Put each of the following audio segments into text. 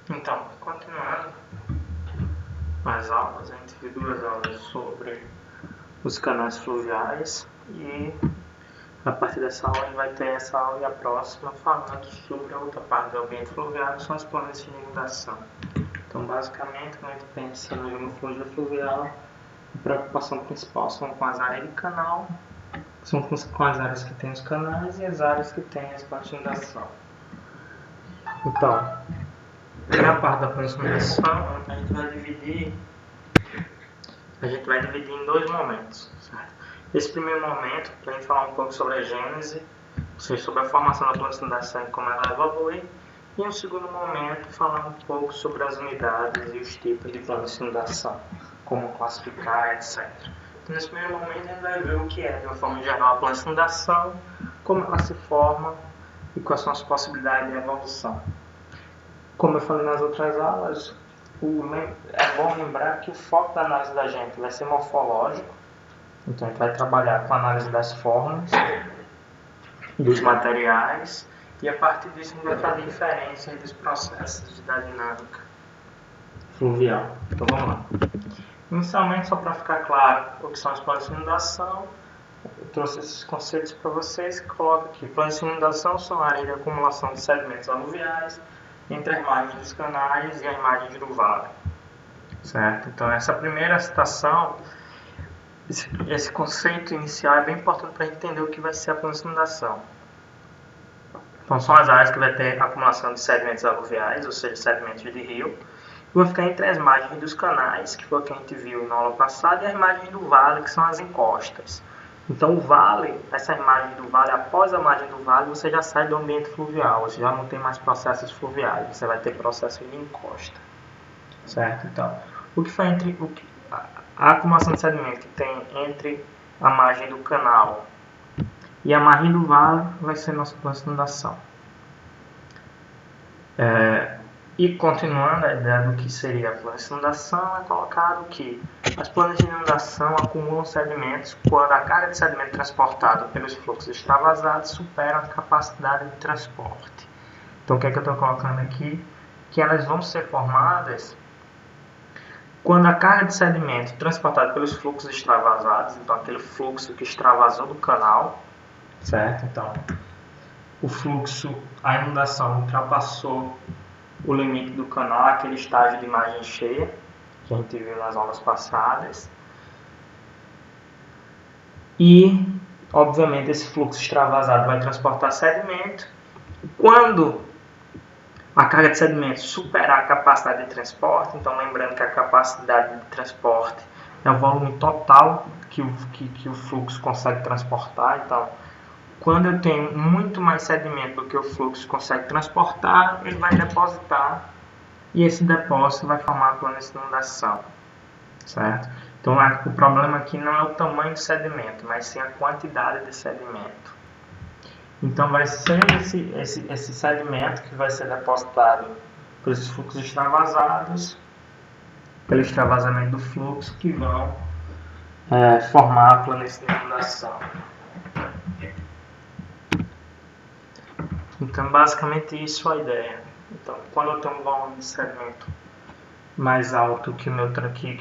Então, continuando as aulas, a gente viu duas aulas sobre os canais fluviais e a partir dessa aula a gente vai ter essa aula e a próxima falando sobre a outra parte do ambiente fluvial, que são as planícies de inundação. Então, basicamente, quando a gente pensa na geomorfologia fluvial, a preocupação principal são com as áreas de canal, são com as áreas que tem os canais e as áreas que tem as partes de inundação. Então, na parte da aproximação, a gente vai dividir em dois momentos, certo? Esse primeiro momento, para a gente falar um pouco sobre a gênese, ou seja, sobre a formação da planície de inundação e como ela evolui, e um segundo momento, falar um pouco sobre as unidades e os tipos de planície de inundação, como classificar, etc. Então, nesse primeiro momento, a gente vai ver o que é, de uma forma geral, a planície de inundação, como ela se forma e quais são as possibilidades de evolução. Como eu falei nas outras aulas, é bom lembrar que o foco da análise da gente vai ser morfológico. Então a gente vai trabalhar com a análise das formas, dos materiais, e a partir disso a gente vai fazer diferenças dos processos da dinâmica fluvial. Então vamos lá. Inicialmente, só para ficar claro o que são as planícies de inundação, eu trouxe esses conceitos para vocês que colocam aqui. Planícies de inundação são áreas de acumulação de sedimentos aluviais entre as margens dos canais e as margens do vale. Certo? Então, essa primeira citação, esse conceito inicial é bem importante para a gente entender o que vai ser a planície de inundação. Então, são as áreas que vai ter acumulação de sedimentos aluviais, ou seja, sedimentos de rio, e vai ficar entre as margens dos canais, que foi o que a gente viu na aula passada, e as margens do vale, que são as encostas. Então, o vale, essas margens do vale, após a margem do vale, você já sai do ambiente fluvial, você já não tem mais processos fluviais, você vai ter processos de encosta. Certo? Então, o que foi a acumulação de sedimento que tem entre a margem do canal e a margem do vale vai ser nossa planície de inundação. E continuando a ideia do que seria a planície de inundação, é colocado que as planícies de inundação acumulam sedimentos quando a carga de sedimento transportada pelos fluxos extravasados supera a capacidade de transporte. Então, o que é que eu estou colocando aqui? Que elas vão ser formadas quando a carga de sedimento transportada pelos fluxos extravasados, então aquele fluxo que extravasou do canal, certo? Então, o fluxo, a inundação ultrapassou o limite do canal, aquele estágio de margem cheia, que a gente viu nas aulas passadas. E, obviamente, esse fluxo extravasado vai transportar sedimento. Quando a carga de sedimento superar a capacidade de transporte, então lembrando que a capacidade de transporte é o volume total que o fluxo consegue transportar. Então, quando eu tenho muito mais sedimento do que o fluxo consegue transportar, ele vai depositar e esse depósito vai formar a planície de inundação, certo? Então, o problema aqui não é o tamanho do sedimento, mas sim a quantidade de sedimento. Então, vai ser esse sedimento que vai ser depositado pelos fluxos extravasados, pelo extravasamento do fluxo, que vão formar a planície de inundação. Então, basicamente, isso é a ideia. Então, quando eu tenho um volume de sedimento mais alto que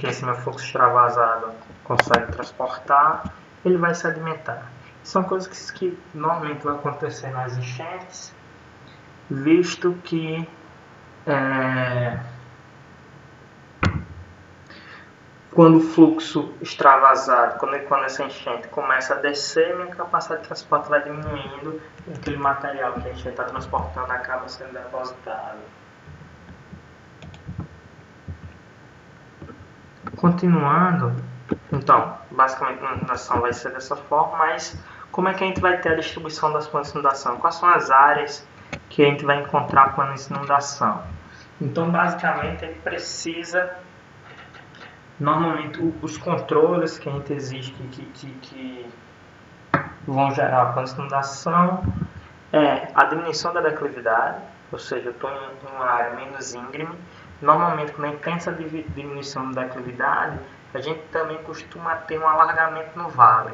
esse meu fluxo extravasado consegue transportar, ele vai sedimentar. São coisas que normalmente vão acontecer nas enchentes, visto que quando o fluxo extravasado, quando essa enchente começa a descer, minha capacidade de transporte vai diminuindo e aquele material que a enchente está transportando acaba sendo depositado. Continuando, então, basicamente a inundação vai ser dessa forma, mas como é que a gente vai ter a distribuição das planícies de inundação? Quais são as áreas que a gente vai encontrar planície de inundação? Então, basicamente, ele precisa... Normalmente, os controles que a gente exige que vão gerar a planície de inundação é a diminuição da declividade, ou seja, eu estou em uma área menos íngreme. Normalmente, quando a gente tem essa diminuição da declividade, a gente também costuma ter um alargamento no vale.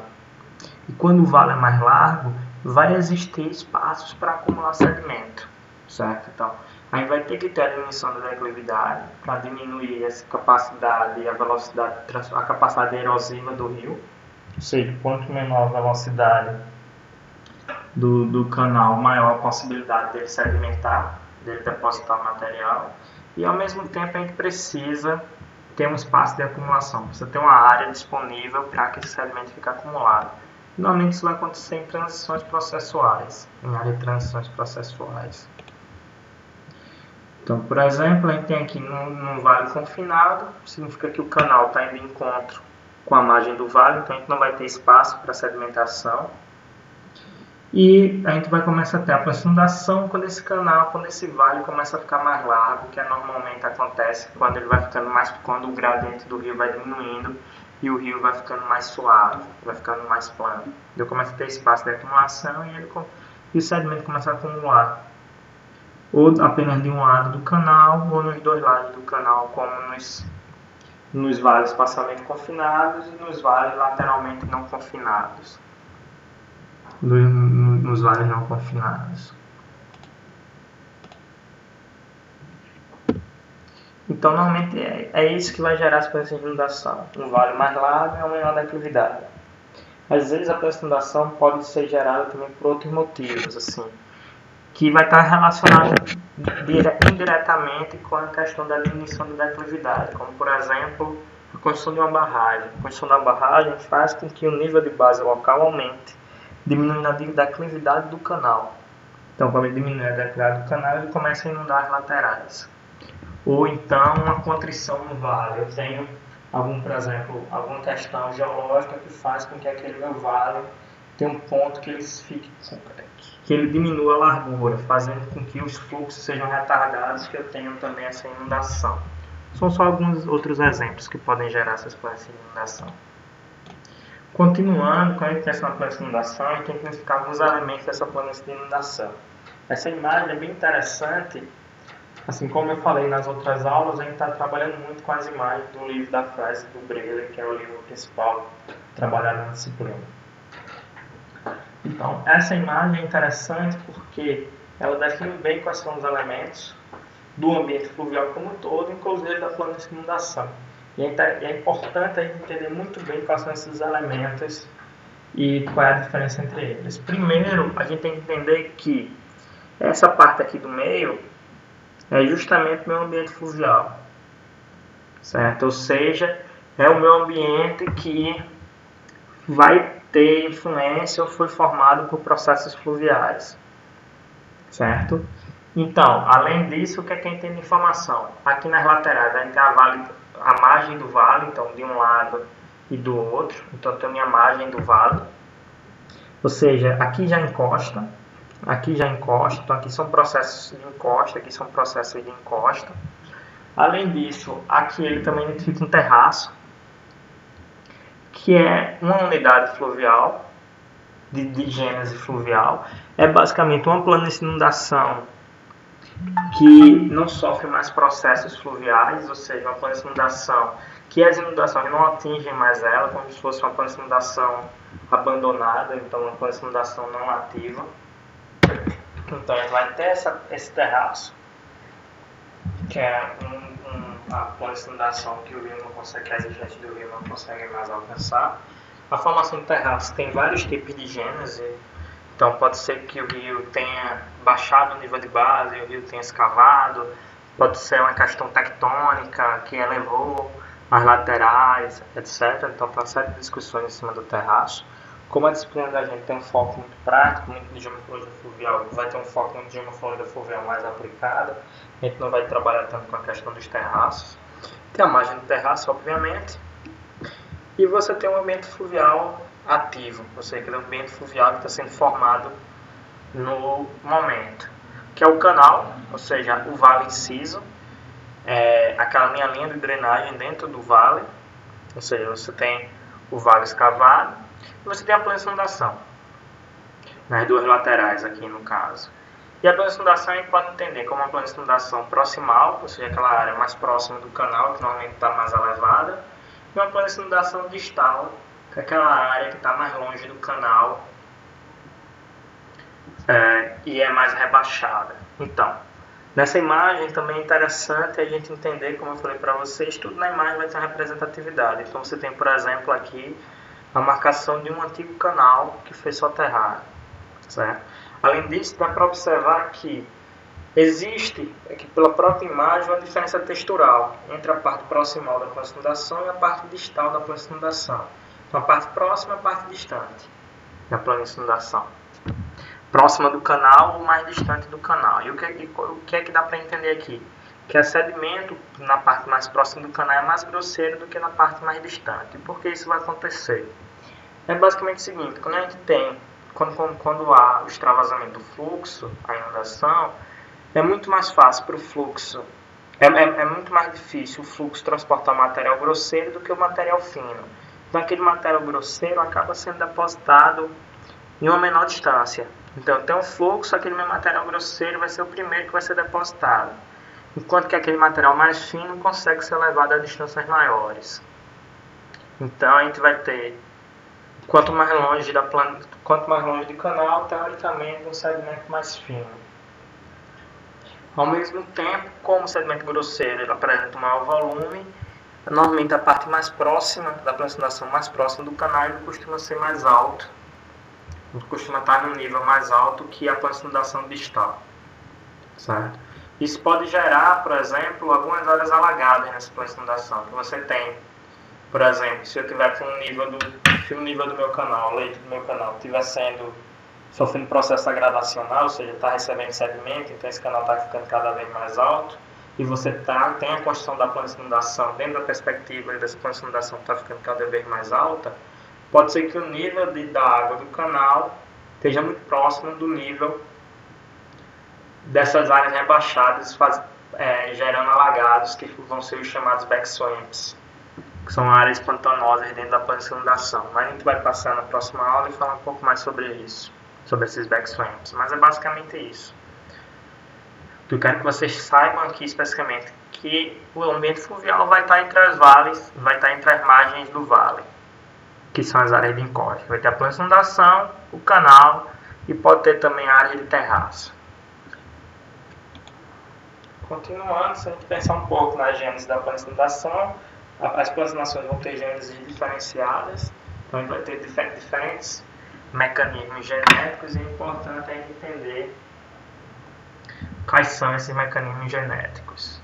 E quando o vale é mais largo, vai existir espaços para acumular sedimento, certo? Então, A gente vai ter que ter a diminuição da declividade para diminuir essa capacidade e a velocidade, a capacidade erosiva do rio. Ou seja, quanto menor a velocidade do canal, maior a possibilidade dele sedimentar, dele depositar material. E ao mesmo tempo a gente precisa ter um espaço de acumulação, precisa ter uma área disponível para que esse sedimento fique acumulado. Normalmente isso vai acontecer em transições processuais, em área de transições processuais. Então, por exemplo, a gente tem aqui num vale confinado, significa que o canal está indo de encontro com a margem do vale, então a gente não vai ter espaço para sedimentação. E a gente vai começar a ter a aproximação quando esse vale começa a ficar mais largo, que normalmente acontece quando ele vai ficando mais, quando o gradiente do rio vai diminuindo e o rio vai ficando mais suave, vai ficando mais plano. Eu começo a ter espaço de acumulação e o sedimento começa a acumular, ou apenas de um lado do canal, ou nos dois lados do canal, como nos vales espacialmente confinados e nos vales lateralmente não confinados. Nos vales não confinados. Então, normalmente é isso que vai gerar as plantas de inundação. Um vale mais largo é uma menor declividade. Às vezes a planta de inundação pode ser gerada também por outros motivos, assim, que vai estar relacionado indiretamente com a questão da diminuição da declividade, como por exemplo a construção de uma barragem. A construção da barragem faz com que o nível de base local aumente, diminuindo a declividade do canal. Então, quando ele diminui a declividade do canal, ele começa a inundar as laterais. Ou então, uma contrição no vale. Eu tenho, por exemplo, alguma questão geológica que faz com que aquele meu vale tenha um ponto que ele diminua a largura, fazendo com que os fluxos sejam retardados, que eu tenha também essa inundação. São só alguns outros exemplos que podem gerar essas planas de inundação. Continuando com a questão da plana de inundação, a gente tem que identificar alguns elementos dessa plana de inundação. Essa imagem é bem interessante, assim como eu falei nas outras aulas, a gente está trabalhando muito com as imagens do livro da Frase do Breler, que é o livro principal trabalhado na disciplina. Então, essa imagem é interessante porque ela define bem quais são os elementos do ambiente fluvial como um todo, inclusive da plana de inundação. E é importante a gente entender muito bem quais são esses elementos e qual é a diferença entre eles. Primeiro, a gente tem que entender que essa parte aqui do meio é justamente o meu ambiente fluvial, certo? Ou seja, é o meu ambiente que vai ter influência ou foi formado por processos fluviais, certo? Então, além disso, o que é que a gente tem de informação? Aqui nas laterais, a gente tem a margem do vale, então de um lado e do outro, então eu tenho a minha margem do vale, ou seja, aqui já encosta, então aqui são processos de encosta, aqui são processos de encosta. Além disso, aqui ele também identifica um terraço, que é uma unidade fluvial, de gênese fluvial, é basicamente uma plana de inundação que não sofre mais processos fluviais, ou seja, uma plana de inundação que as inundações não atingem mais ela, como se fosse uma plana de inundação abandonada, então uma plana de inundação não ativa. Então ele vai ter esse terraço, que é a plana de inundação que o rio não consegue, que as enchentes do rio não conseguem mais alcançar. A formação do terraço tem vários tipos de gênese. Então pode ser que o rio tenha baixado o nível de base, o rio tenha escavado, pode ser uma questão tectônica que elevou as laterais, etc. Então tem uma série de discussões em cima do terraço. Como a disciplina da gente tem um foco muito prático, muito de geomorfologia fluvial, vai ter um foco muito de geomorfologia fluvial mais aplicada, a gente não vai trabalhar tanto com a questão dos terraços. Tem a margem do terraço, obviamente, e você tem um ambiente fluvial ativo, ou seja, aquele ambiente fluvial que está sendo formado no momento, que é o canal, ou seja, o vale inciso, aquela minha linha de drenagem dentro do vale, ou seja, você tem o vale escavado e você tem a plana de inundação, nas duas laterais aqui no caso. E a plana de inundação a gente pode entender como uma plana de inundação proximal, ou seja, aquela área mais próxima do canal, que normalmente está mais elevada, e uma plana de inundação distal, que é aquela área que está mais longe do canal e é mais rebaixada. Então, Nessa imagem também é interessante a gente entender, como eu falei para vocês, tudo na imagem vai ter uma representatividade. Então você tem, por exemplo, aqui a marcação de um antigo canal que foi soterrado, certo? Além disso, dá para observar que existe, aqui pela própria imagem, uma diferença textural entre a parte proximal da planta de inundação e a parte distal da planta de inundação. Então a parte próxima e a parte distante da planta de inundação. Próxima do canal ou mais distante do canal. E o que é que dá para entender aqui? Que o sedimento na parte mais próxima do canal é mais grosseiro do que na parte mais distante. E por que isso vai acontecer? É basicamente o seguinte, quando a gente tem, quando há o extravasamento do fluxo, a inundação, é muito mais fácil para o fluxo, é muito mais difícil o fluxo transportar material grosseiro do que o material fino. Então aquele material grosseiro acaba sendo depositado em uma menor distância. Então tem um fluxo, aquele meu material grosseiro vai ser o primeiro que vai ser depositado. Enquanto que aquele material mais fino consegue ser levado a distâncias maiores. Então a gente vai ter, quanto mais longe do canal, teoricamente um sedimento mais fino. Ao mesmo tempo, como o sedimento grosseiro ele apresenta um maior volume, normalmente a parte mais próxima da plantação, mais próxima do canal, ele costuma ser mais alto. Costuma estar num nível mais alto que a plantação distal, certo? Isso pode gerar, por exemplo, algumas áreas alagadas nessa plantação que você tem. Por exemplo, se eu tiver com o nível do meu canal, o leito do meu canal, estiver sofrendo processo agradacional, ou seja, está recebendo sedimento, então esse canal está ficando cada vez mais alto, e você tem a construção da planta de inundação dentro da perspectiva dessa planta de inundação está ficando cada vez mais alta, pode ser que o nível da água do canal esteja muito próximo do nível dessas áreas rebaixadas, gerando alagados, que vão ser os chamados backswamps, que são áreas pantanosas dentro da planta de inundação. Mas a gente vai passar na próxima aula e falar um pouco mais sobre isso, sobre esses backswamps. Mas é basicamente isso. Eu quero que vocês saibam aqui especificamente que o ambiente fluvial vai estar entre as vales, vai estar entre as margens do vale, que são as áreas de encosta. Vai ter a planta de inundação, o canal e pode ter também a área de terraço. Continuando, se a gente pensar um pouco na gênese da planta de inundação, as plantas de inundação vão ter gêneses diferenciadas, então a gente vai ter diferentes mecanismos genéticos e é importante a gente entender quais são esses mecanismos genéticos.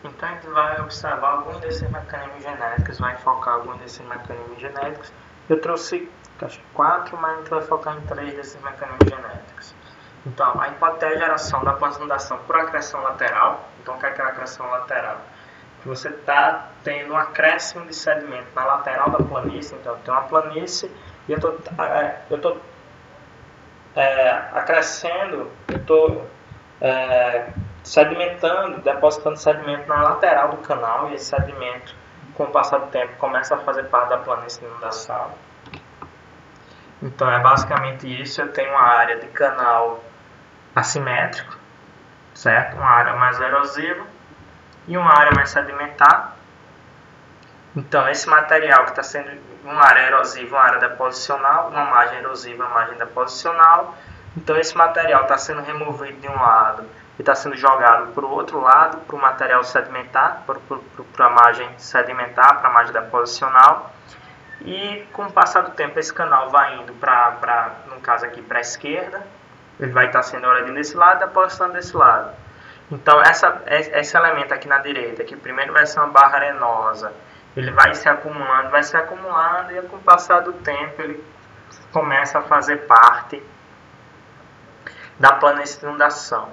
Então a gente vai observar alguns desses mecanismos genéticos, vai focar alguns desses mecanismos genéticos. Eu trouxe, acho que 4, mas a gente vai focar em 3 desses mecanismos genéticos. Então, a gente pode ter a geração da planta de inundação por acreção lateral. Então, o que é a acreção lateral? Que você está tendo um acréscimo de sedimento na lateral da planície. Então, eu tenho uma planície e eu estou acrescendo, eu estou sedimentando, depositando sedimento na lateral do canal, e esse sedimento, com o passar do tempo, começa a fazer parte da planície de inundação. Então é basicamente isso. Eu tenho uma área de canal assimétrico, certo? Uma área mais erosiva e uma área mais sedimentar. Então esse material que está sendo uma área erosiva, uma área deposicional, uma margem erosiva, uma margem deposicional. Então esse material está sendo removido de um lado e está sendo jogado para o outro lado, para o material sedimentar, para a margem sedimentar, para a margem deposicional. E com o passar do tempo esse canal vai indo no caso aqui, para a esquerda. Ele vai estar sendo erodido desse lado e depositando desse lado. Então esse elemento aqui na direita, que primeiro vai ser uma barra arenosa, ele vai se acumulando, e com o passar do tempo ele começa a fazer parte da planície de inundação,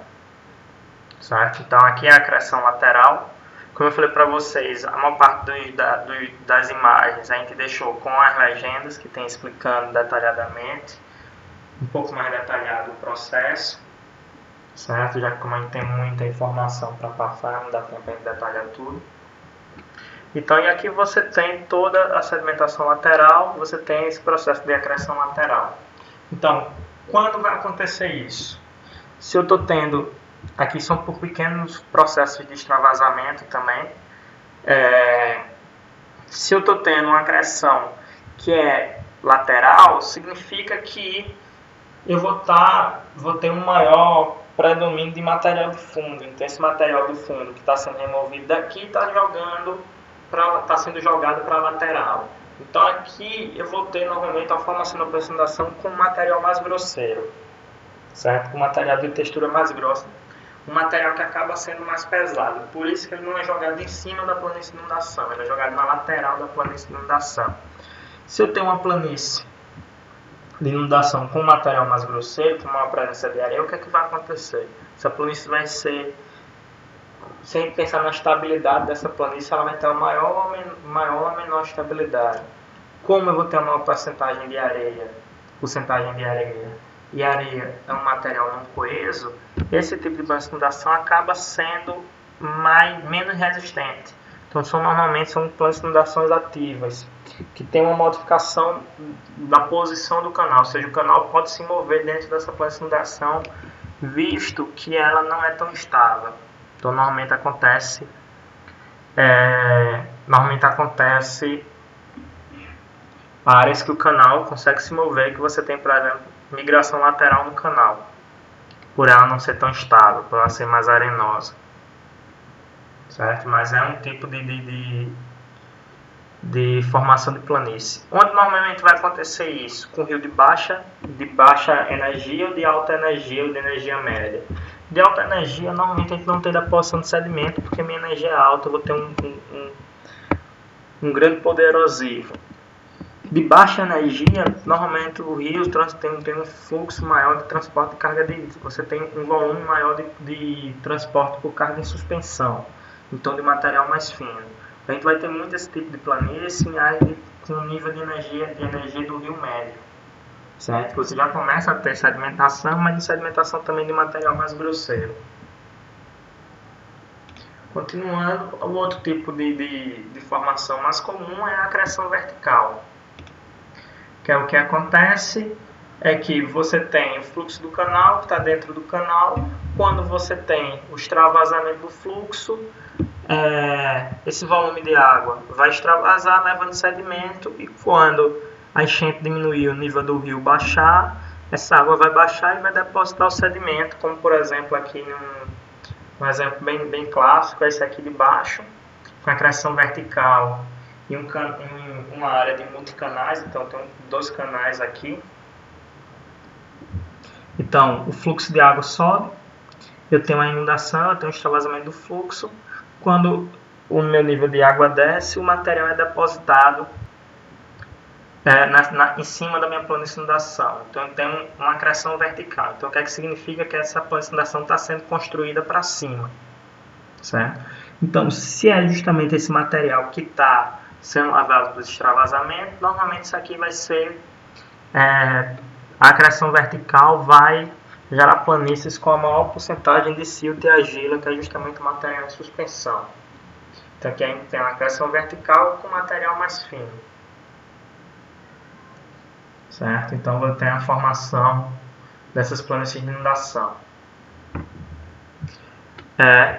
certo? Então aqui é a acreção lateral. Como eu falei para vocês, a maior parte das imagens a gente deixou com as legendas que tem explicando detalhadamente, um pouco mais detalhado o processo, certo? Já que como a gente tem muita informação para passar, não dá tempo de detalhar tudo. Então, e aqui você tem toda a sedimentação lateral, você tem esse processo de acreção lateral. Então, quando vai acontecer isso? Se eu estou tendo, aqui são por pequenos processos de extravasamento também, se eu estou tendo uma acreção que é lateral, significa que eu vou ter um maior predomínio de material de fundo. Então esse material de fundo que está sendo removido daqui está sendo jogado para a lateral. Então aqui eu vou ter normalmente a formação da planificação com material mais grosseiro, certo? Com material de textura mais grossa, um material que acaba sendo mais pesado. Por isso que ele não é jogado em cima da planície de inundação, ele é jogado na lateral da planície de inundação. Se eu tenho uma planície de inundação com material mais grosseiro, com uma presença de areia, o que é que vai acontecer? Essa planície vai ser, sem pensar na estabilidade dessa planície, ela vai ter uma maior ou menor estabilidade. Como eu vou ter uma maior porcentagem de areia, e areia é um material não coeso, esse tipo de inundação acaba sendo menos resistente. Então normalmente são planos de inundações ativas, que tem uma modificação da posição do canal, ou seja, o canal pode se mover dentro dessa plano de inundação, visto que ela não é tão estável. Então normalmente acontece áreas que o canal consegue se mover, que você tem, por exemplo, migração lateral no canal, por ela não ser tão estável, por ela ser mais arenosa, certo? Mas é um tipo de formação de planície. Onde normalmente vai acontecer isso? Com rio de baixa energia, ou de alta energia, ou de energia média. De alta energia, normalmente a gente não tem deposição de sedimento, porque minha energia é alta, eu vou ter um grande poder erosivo. De baixa energia, normalmente o rio tem um fluxo maior de transporte de carga você tem um volume maior de transporte por carga em suspensão, então de material mais fino. A gente vai ter muito esse tipo de planície em áreas com nível de energia do rio médio, certo? Você já começa a ter sedimentação, mas de sedimentação também de material mais grosseiro. Continuando, o outro tipo de formação mais comum é a acreção vertical, que é o que acontece é que você tem o fluxo do canal, que está dentro do canal. Quando você tem o extravasamento do fluxo, esse volume de água vai extravasar, levando sedimento, e quando a enchente diminuir, o nível do rio baixar, essa água vai baixar e vai depositar o sedimento, como por exemplo aqui um exemplo bem clássico, esse aqui de baixo, com a acreção vertical em uma área de multicanais. Então tem 2 canais aqui. Então o fluxo de água sobe, eu tenho uma inundação, eu tenho um extravasamento do fluxo. Quando o meu nível de água desce, o material é depositado em cima da minha planície de inundação. Então eu tenho uma acreção vertical. Então o que é que significa? Que essa planície de inundação está sendo construída para cima, certo? Então se é justamente esse material que está sendo lavado do extravasamento, normalmente isso aqui vai ser a acreção vertical vai gerar planícies com a maior porcentagem de silt e argila, que é justamente o material em suspensão. Então aqui a gente tem a acreção vertical com material mais fino, certo? Então eu tenho a formação dessas planícies de inundação.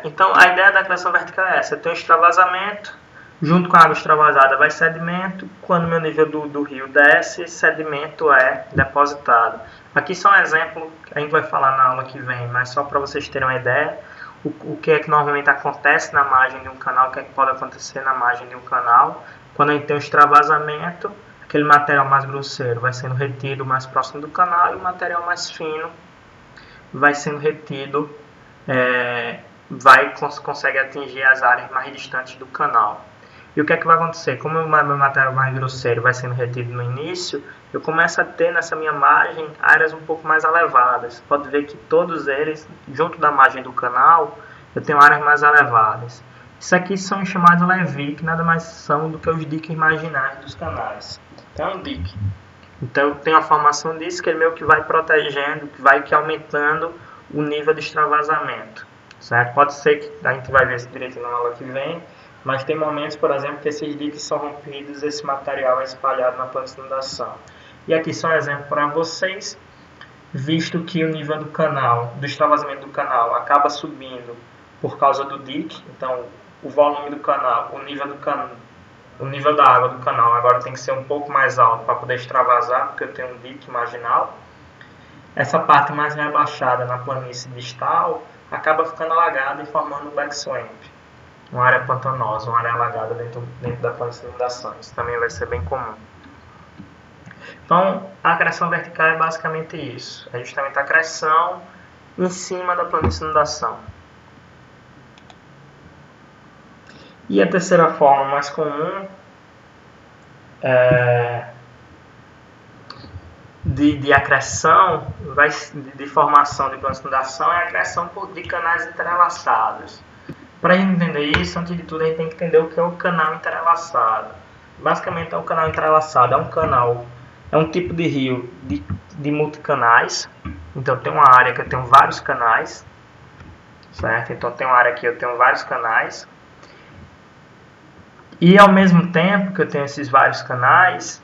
Então a ideia da acreção vertical é essa: eu tenho extravasamento, junto com a água extravasada vai sedimento. Quando o meu nível do rio desce, esse sedimento é depositado. Aqui só um exemplo, a gente vai falar na aula que vem, mas só para vocês terem uma ideia, o que é que normalmente acontece na margem de um canal, o que é que pode acontecer na margem de um canal. Quando a gente tem um extravasamento, aquele material mais grosseiro vai sendo retido mais próximo do canal, e o material mais fino vai sendo retido, consegue atingir as áreas mais distantes do canal. E o que é que vai acontecer? Como o meu material mais grosseiro vai sendo retido no início, eu começo a ter nessa minha margem áreas um pouco mais elevadas. Você pode ver que todos eles, junto da margem do canal, eu tenho áreas mais elevadas. Isso aqui são chamados levies, que nada mais são do que os diques marginais dos canais. Então é um dique. Então eu tenho a formação disso, que ele meio que vai protegendo, que vai aumentando o nível de extravasamento, certo? Pode ser que a gente vai ver isso direito na aula que vem, mas tem momentos, por exemplo, que esses diques são rompidos, esse material é espalhado na planície de inundação. E aqui só um exemplo para vocês, visto que o nível do canal, do extravasamento do canal, acaba subindo por causa do dique. Então o volume do canal, o nível da água do canal agora tem que ser um pouco mais alto para poder extravasar, porque eu tenho um dique marginal. essa parte mais rebaixada na planície distal acaba ficando alagada e formando um backswamp, uma área pantanosa, uma área alagada dentro da planície de inundação. Isso também vai ser bem comum. Então, a acreção vertical é basicamente isso. É justamente a acreção em cima da planície de inundação. E a terceira forma mais comum de acreção, de formação de planície de inundação, é a acreção de canais entrelaçados. Para a gente entender isso, antes de tudo, a gente tem que entender o que é o canal entrelaçado. Basicamente, o canal entrelaçado é um tipo de rio de multicanais. Então, tem uma área que eu tenho vários canais, certo? Então, tem uma área que eu tenho vários canais. E, ao mesmo tempo que eu tenho esses vários canais,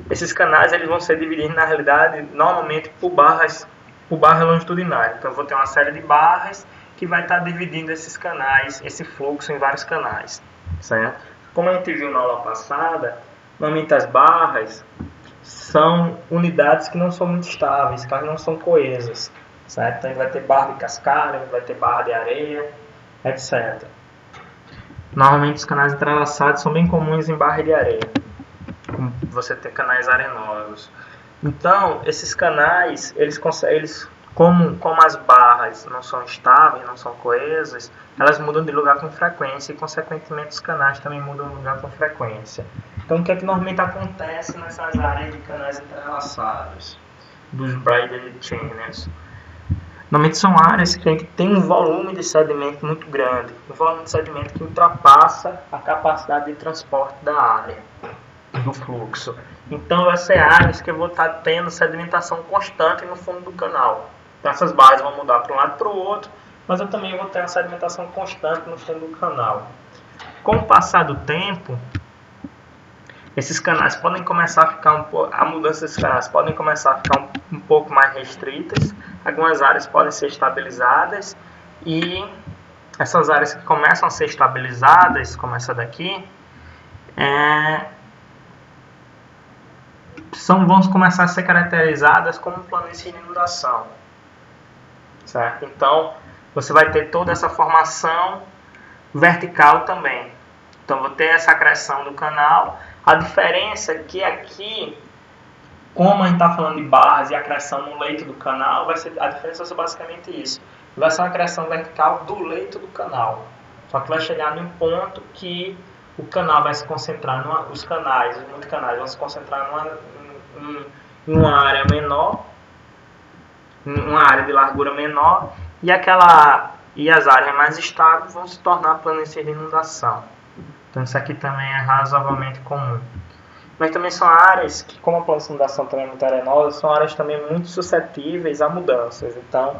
esses canais eles vão ser divididos, na realidade, normalmente por barras longitudinais. Então, eu vou ter uma série de barras que vai estar dividindo esses canais, esse fluxo em vários canais, certo? Como a gente viu na aula passada, normalmente as barras são unidades que não são muito estáveis, que não são coesas, certo? Então, a gente vai ter barra de cascalho, a gente vai ter barra de areia, etc. Normalmente os canais entrelaçados são bem comuns em barra de areia. Você tem canais arenosos. Então, esses canais, como as barras não são estáveis, não são coesas, elas mudam de lugar com frequência e, consequentemente, os canais também mudam de lugar com frequência. Então, o que é que normalmente acontece nessas áreas de canais entrelaçados, dos braided channels? Normalmente são áreas que tem um volume de sedimento muito grande, um volume de sedimento que ultrapassa a capacidade de transporte da área, do fluxo. Então, vai ser áreas que eu vou estar tendo sedimentação constante no fundo do canal. Então, essas barras vão mudar para um lado e para o outro, mas eu também vou ter uma sedimentação constante no fundo do canal. Com o passar do tempo, esses canais podem começar a ficar a mudança desses canais podem começar a ficar um pouco mais restritas. Algumas áreas podem ser estabilizadas e essas áreas que começam a ser estabilizadas, como essa daqui, vão começar a ser caracterizadas como planície de inundação, certo? Então, você vai ter toda essa formação vertical também. Então, vou ter essa acreção do canal. A diferença é que aqui, como a gente está falando de barras e acreção no leito do canal, a diferença vai ser basicamente isso. Vai ser uma acreção vertical do leito do canal. Só que vai chegar num ponto que o canal vai se concentrar, os multicanais vão se concentrar em uma área menor, uma área de largura menor, e as áreas mais estáveis vão se tornar planície de inundação. Então isso aqui também é razoavelmente comum. Mas também são áreas que, como a planície de inundação também é muito arenosa, são áreas também muito suscetíveis a mudanças. Então,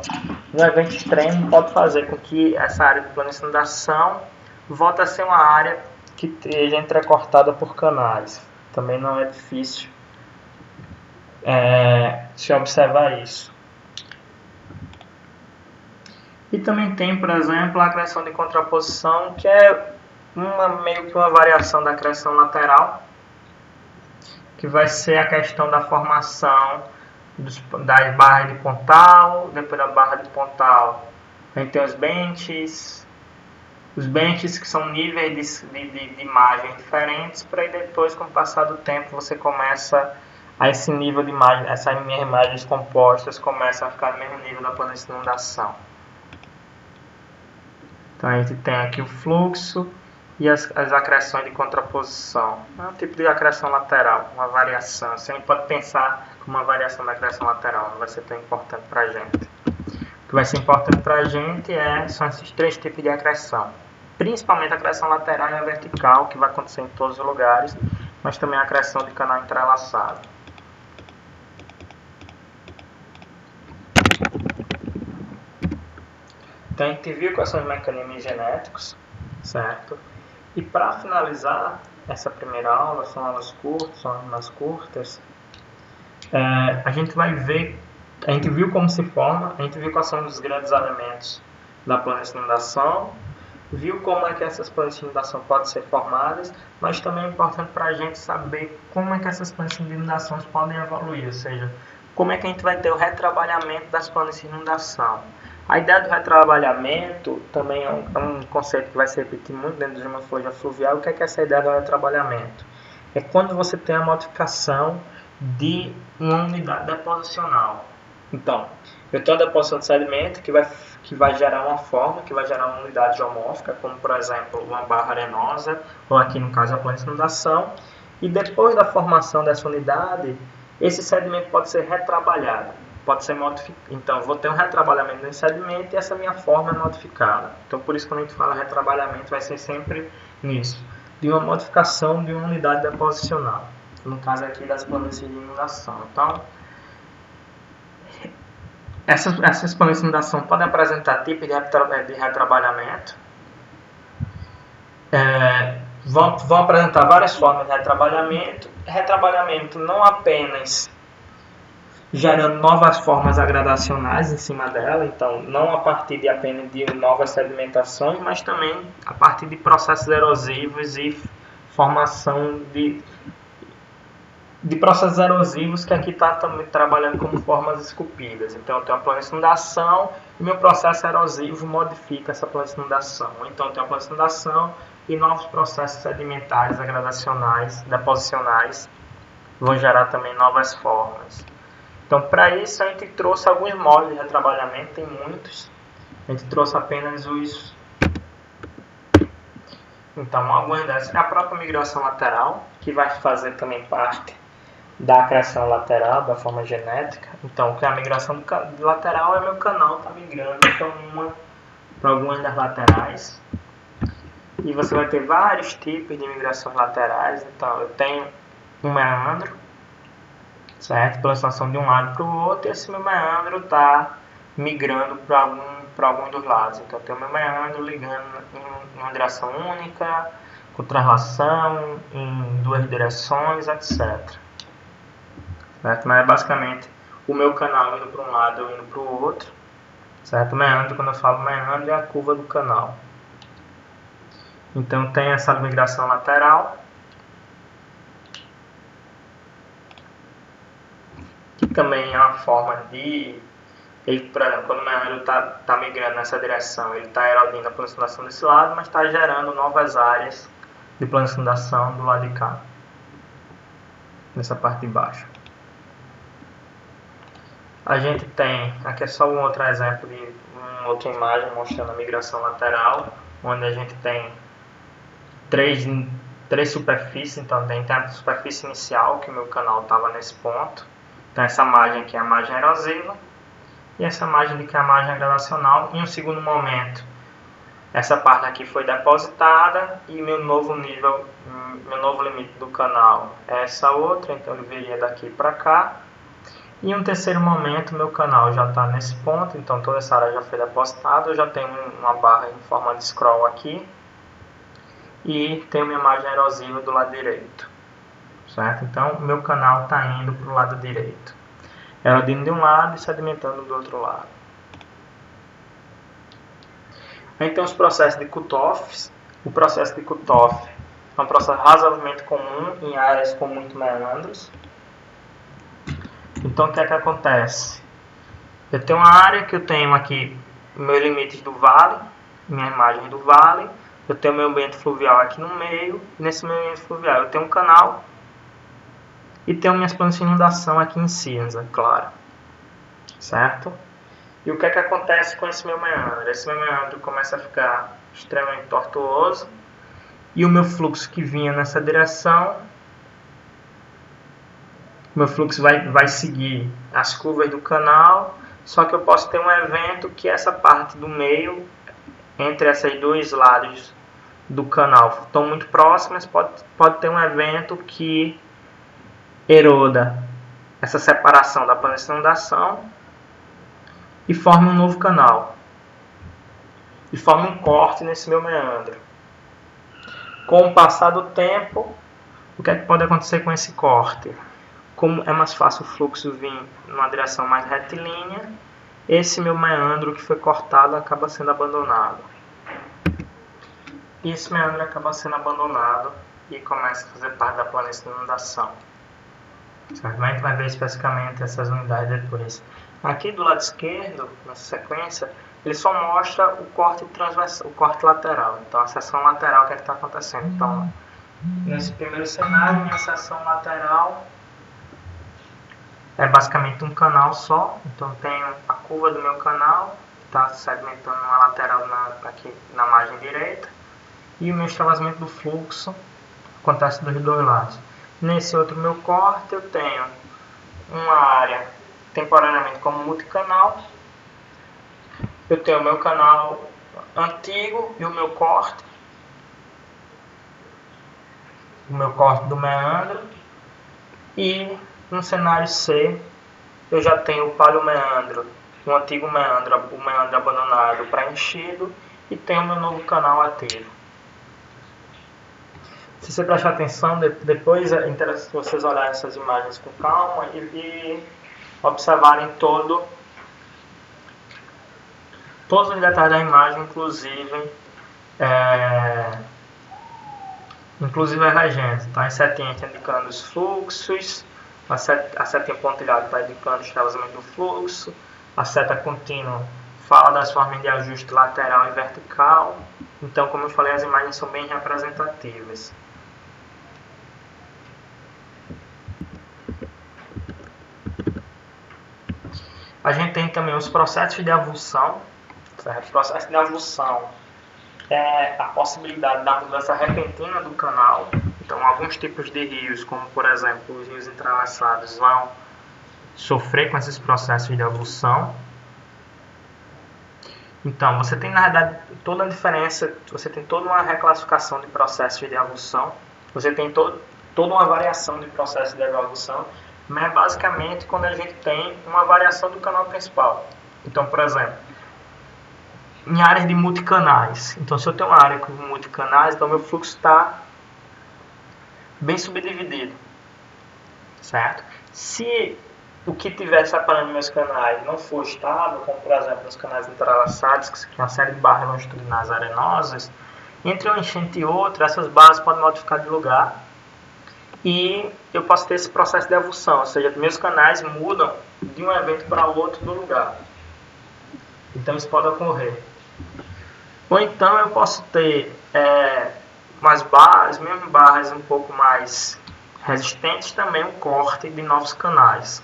um evento extremo pode fazer com que essa área de planície de inundação volte a ser uma área que esteja entrecortada por canais. Também não é difícil se observar isso. E também tem, por exemplo, a acreção de contraposição, que é meio que uma variação da acreção lateral, que vai ser a questão da formação das barras de pontal. Depois da barra de pontal, a gente tem os benches que são níveis de imagem diferentes, para aí depois, com o passar do tempo, você começa a esse nível de imagem, essas imagens compostas começam a ficar no mesmo nível da planície de inundação. Então a gente tem aqui o fluxo e as acreções de contraposição. É um tipo de acreção lateral, uma variação. Você não pode pensar como uma variação da acreção lateral, não vai ser tão importante para a gente. O que vai ser importante para a gente são esses três tipos de acreção. Principalmente a acreção lateral e a vertical, que vai acontecer em todos os lugares, mas também a acreção de canal entrelaçado. Então a gente viu quais são os mecanismos genéticos, certo? E para finalizar essa primeira aula, são aulas curtas, a gente vai ver, a gente viu como se forma, a gente viu quais são os grandes elementos da planície de inundação, viu como é que essas planícies de inundação podem ser formadas, mas também é importante para a gente saber como é que essas planícies de inundações podem evoluir, ou seja, como é que a gente vai ter o retrabalhamento das planícies de inundação? A ideia do retrabalhamento também é um conceito que vai se repetir muito dentro de geomorfologia fluvial. O que é essa ideia do retrabalhamento? É quando você tem a modificação de uma unidade deposicional. Então, eu tenho a deposição de sedimento que vai gerar uma forma, que vai gerar uma unidade geomórfica, como por exemplo uma barra arenosa, ou aqui no caso a planície de inundação. E depois da formação dessa unidade, esse sedimento pode ser retrabalhado, pode ser modificado. Então, eu vou ter um retrabalhamento desse sedimento e essa minha forma é modificada. Então, por isso, quando a gente fala retrabalhamento, vai ser sempre nisso, de uma modificação de uma unidade deposicional. No caso aqui das planícies de inundação. Então, essas planícies de inundação podem apresentar tipos de retrabalhamento. Vão apresentar várias formas de retrabalhamento. Retrabalhamento não apenas gerando novas formas agradacionais em cima dela, então não a partir de apenas de novas sedimentações, mas também a partir de processos erosivos e formação de processos erosivos que aqui está também trabalhando como formas esculpidas. Então eu tenho uma planície de inundação e meu processo erosivo modifica essa planície de inundação. Então eu tenho uma planície de inundação e novos processos sedimentares, agradacionais, deposicionais vão gerar também novas formas. Então para isso a gente trouxe alguns modos de retrabalhamento, tem muitos. A gente trouxe apenas os... Então algumas dessas é a própria migração lateral, que vai fazer também parte da acreção lateral, da forma genética. Então, a migração lateral é meu canal está migrando para algumas das laterais. E você vai ter vários tipos de migrações laterais. Então, eu tenho um meandro, certo? Pela situação de um lado para o outro, e esse meu meandro está migrando para algum dos lados. Então, eu tenho meu meandro ligando em uma direção única, com translação, em duas direções, etc. Certo? Mas é basicamente o meu canal indo para um lado e indo para o outro. Certo? Meandro, quando eu falo meandro, é a curva do canal. Então tem essa migração lateral, que também é uma forma de... Ele, por exemplo, quando o meandro está migrando nessa direção, ele está erodindo a planície de inundação desse lado, mas está gerando novas áreas de planície de inundação do lado de cá, nessa parte de baixo. A gente tem, aqui é só um outro exemplo de uma outra imagem mostrando a migração lateral, onde a gente tem três superfícies. Então tem a superfície inicial, que o meu canal estava nesse ponto. Então essa margem aqui é a margem erosiva, e essa margem aqui é a margem gradacional. Em um segundo momento, essa parte aqui foi depositada, e meu novo limite do canal é essa outra, então ele viria daqui para cá. E em um terceiro momento, meu canal já está nesse ponto, então toda essa área já foi depositada. Eu já tenho uma barra em forma de scroll aqui, e tenho minha margem erosiva do lado direito, certo? Então, meu canal está indo para o lado direito, erodindo de um lado e sedimentando do outro lado. Aí tem os processos de cut-offs. O processo de cut-off é um processo razoavelmente comum em áreas com muito meandros. Então, o que é que acontece? Eu tenho uma área que eu tenho aqui meus limites do vale, minha imagem do vale. Eu tenho meu ambiente fluvial aqui no meio. E nesse meu ambiente fluvial eu tenho um canal e tenho minhas planícies de inundação aqui em cinza, claro. Certo? E o que é que acontece com esse meu meandro? Esse meu meandro começa a ficar extremamente tortuoso. E o meu fluxo que vinha nessa direção... meu fluxo vai seguir as curvas do canal, só que eu posso ter um evento que essa parte do meio, entre esses dois lados do canal, estão muito próximas, pode ter um evento que eroda essa separação da planície de inundação e forma um novo canal. E forma um corte nesse meu meandro. Com o passar do tempo, o que é que pode acontecer com esse corte? Como é mais fácil o fluxo vir numa direção mais retilínea, esse meu meandro que foi cortado acaba sendo abandonado. E esse meandro acaba sendo abandonado e começa a fazer parte da planície de inundação. certo? A gente vai ver especificamente essas unidades depois. Aqui do lado esquerdo, nessa sequência, ele só mostra o corte transversal, o corte lateral, então a seção lateral que está acontecendo. Então, nesse primeiro cenário, minha seção lateral é basicamente um canal só, então tenho a curva do meu canal, está segmentando uma lateral aqui na margem direita, e o meu extravasamento do fluxo acontece dos dois lados. Nesse outro meu corte eu tenho uma área temporariamente como multicanal, eu tenho o meu canal antigo e o meu corte do meandro, e no cenário C eu já tenho o paliomeandro, o antigo meandro, o meandro abandonado preenchido, e tenho o meu novo canal ativo. Se você prestar atenção, depois é interessante vocês olharem essas imagens com calma e observarem todos os detalhes da imagem, inclusive as regiões. Então, as setinhas estão indicando os fluxos, a setinha pontilhada está indicando o extravasamento do fluxo, a seta contínua fala das formas de ajuste lateral e vertical. Então, como eu falei, as imagens são bem representativas. A gente tem também os processos de avulsão. Certo? O processo de avulsão é a possibilidade da mudança repentina do canal. Então, alguns tipos de rios, como por exemplo os rios entrelaçados, vão sofrer com esses processos de avulsão. Então, você tem na verdade toda a diferença, você tem toda uma reclassificação de processos de avulsão, você tem toda uma variação de processos de avulsão, mas basicamente quando a gente tem uma variação do canal principal. Então, por exemplo, em áreas de multicanais, então se eu tenho uma área com multicanais, então meu fluxo está bem subdividido, certo? Se o que estiver separando meus canais não for estável, como por exemplo nos canais entrelaçados, que tem uma série de barras longitudinais arenosas, entre uma enchente e outra, essas barras podem modificar de lugar e eu posso ter esse processo de avulsão, ou seja, meus canais mudam de um evento para outro do lugar. Então isso pode ocorrer. Ou então eu posso ter umas barras, mesmo barras um pouco mais resistentes, também um corte de novos canais.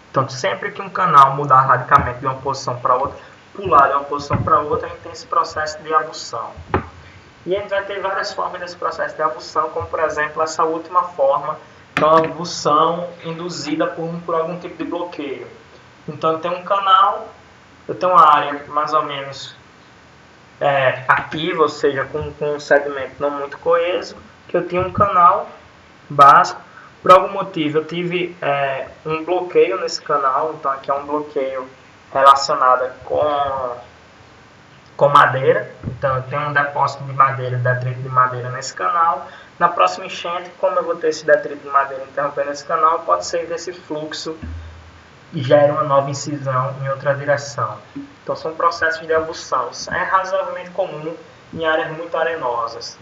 Então sempre que um canal mudar radicalmente de uma posição para outra, pular de uma posição para outra, a gente tem esse processo de avulsão. E a gente vai ter várias formas desse processo de avulsão, como por exemplo essa última forma, que é uma avulsão induzida por algum tipo de bloqueio. Então eu tenho um canal, eu tenho uma área mais ou menos ativa, ou seja, com um segmento não muito coeso, que eu tinha um canal básico. Por algum motivo eu tive um bloqueio nesse canal, então aqui é um bloqueio relacionado com madeira, então eu tenho um depósito de madeira, detrito de madeira nesse canal. Na próxima enchente, como eu vou ter esse detrito de madeira interrompendo esse canal, pode ser que esse fluxo gere uma nova incisão em outra direção. Então são processos de avulsão. Isso é razoavelmente comum em áreas muito arenosas,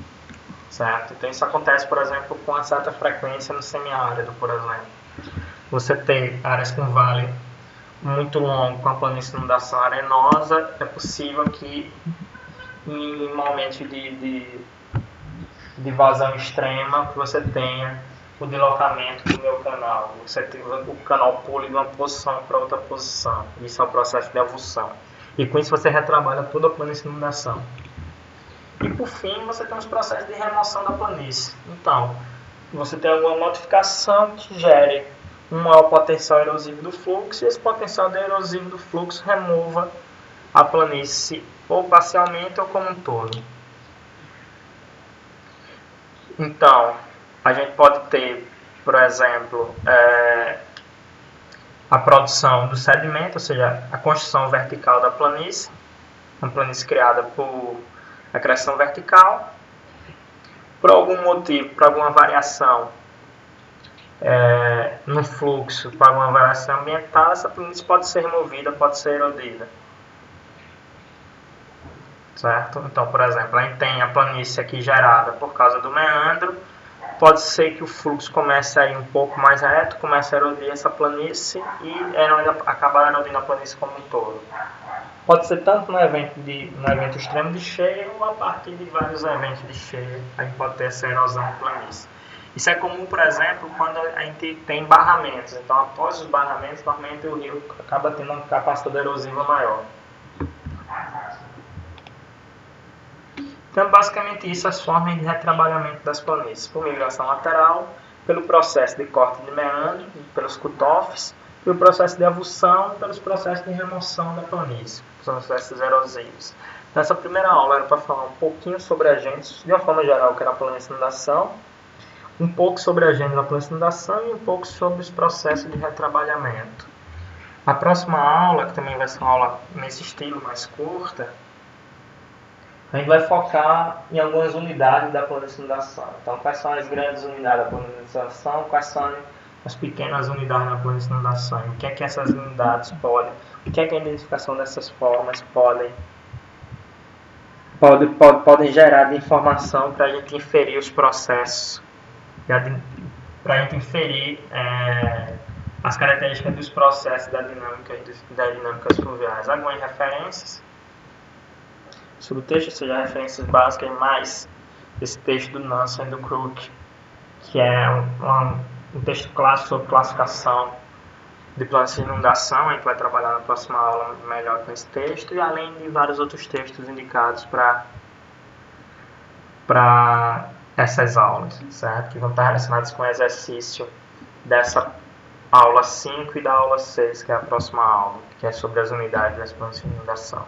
certo? Então isso acontece, por exemplo, com uma certa frequência no semiárido, por exemplo. Você tem áreas com vale muito longo, com a planície de inundação arenosa, é possível que em momentos de vazão extrema você tenha o deslocamento do meu canal. Você tem o canal pule de uma posição para outra posição. Isso é o processo de avulsão. E com isso você retrabalha toda a planície de inundação. E por fim, você tem os processos de remoção da planície. Então, você tem alguma modificação que gere um maior potencial erosivo do fluxo, e esse potencial erosivo do fluxo remova a planície ou parcialmente ou como um todo. Então, a gente pode ter, por exemplo, a produção do sedimento, ou seja, a construção vertical da planície, uma planície criada por acreção vertical. Por algum motivo, por alguma variação no fluxo, por alguma variação ambiental, essa planície pode ser removida, pode ser erodida. Certo? Então, por exemplo, a gente tem a planície aqui gerada por causa do meandro, pode ser que o fluxo comece a ir um pouco mais reto, comece a erodir essa planície e acabar erodindo a planície como um todo. Pode ser tanto no evento extremo de cheia ou a partir de vários eventos de cheia, a gente pode ter essa erosão de planície. Isso é comum, por exemplo, quando a gente tem barramentos. Então, após os barramentos, normalmente o rio acaba tendo uma capacidade erosiva maior. Então, basicamente, isso as formas de retrabalhamento das planícies. Por migração lateral, pelo processo de corte de meandro, pelos cutoffs, e o processo de avulsão, pelos processos de remoção da planície, processos erosivos. Nessa primeira aula era para falar um pouquinho sobre agentes, de uma forma geral, que era a planície de inundação, um pouco sobre a agenda da planície de inundação e um pouco sobre os processos de retrabalhamento. A próxima aula, que também vai ser uma aula nesse estilo mais curta, a gente vai focar em algumas unidades da planície de inundação. Então, quais são as grandes unidades da planície de inundação, quais são as pequenas unidades da planície de inundação, o que é que essas unidades podem, o que é que a identificação dessas formas podem gerar de informação para a gente inferir os processos, para a gente inferir as características dos processos das dinâmicas fluviais. Algumas referências sobre o texto, ou seja, referências básicas, mais esse texto do Nansen e do Crook, que é um texto clássico sobre classificação de planície de inundação. A gente vai trabalhar na próxima aula melhor com esse texto, e além de vários outros textos indicados para essas aulas, certo? Que vão estar relacionados com o exercício dessa aula 5 e da aula 6, que é a próxima aula, que é sobre as unidades das planícies de inundação.